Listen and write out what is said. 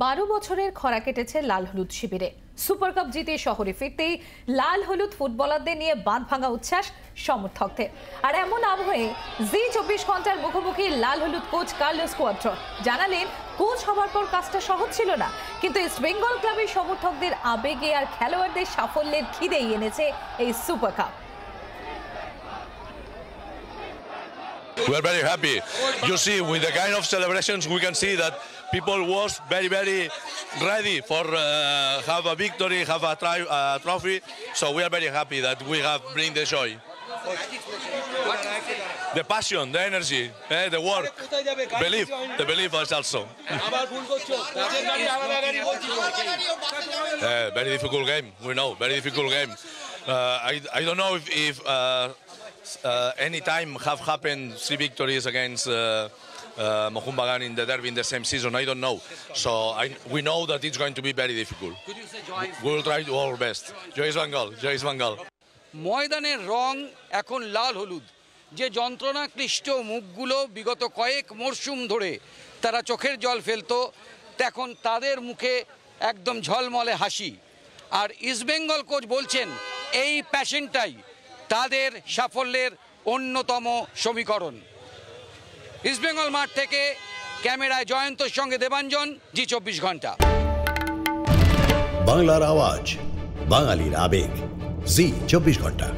12 বছরের খরা কেটেছে লাল হলুদ শিবিরে। সুপার কাপ জিতে শহরে ফিরতেই লাল হলুদ ফুটবলারদের নিয়ে বাঁধ ভাঙা উচ্ছ্বাস সমর্থকদের। আর এমন আবহে জি 24 ঘন্টার মুখোমুখি লাল হলুদ কোচ কার্লোস কোয়াদ্রো জানালেন, কোচ হবার পর কাজটা সহজ ছিল না, কিন্তু ইস্ট বেঙ্গল ক্লাবের সমর্থকদের আবেগে আর খেলোয়াড়দের সাফল্যের খিদেই এনেছে এই super cup. We are very happy. You see, with the kind of celebrations, we can see that people was very ready for have a victory, have a trophy. So we are very happy that we have bring the joy, the passion, the energy, the work, the belief is also. Very difficult game. We know, very difficult game. I don't know if any time have happened 3 victories against Mohun Bagan in the derby in the same season. I don't know. So we know that it's going to be very difficult. We will try to do our best. Jai Bengal, Jai Bengal. ময়দানের রং এখন লাল হলুদ। যে যন্ত্রণা ক্লিষ্ট মুখগুলো বিগত কয়েক মরশুম ধরে তারা চোখের জল ফেলতো, এখন তাদের মুখে একদম ঝলমলে হাসি। আর ইস্টবেঙ্গল কোচ বলছেন, এই প্যাশনটাই তাদের সাফল্যের অন্যতম সমীকরণ। ইস্টবেঙ্গল মাঠ থেকে ক্যামেরায় জয়ন্তর সঙ্গে দেবাঞ্জন, জি 24 ঘন্টা। বাংলার আওয়াজ, বাঙালির আবেগ, জি 24 ঘন্টা।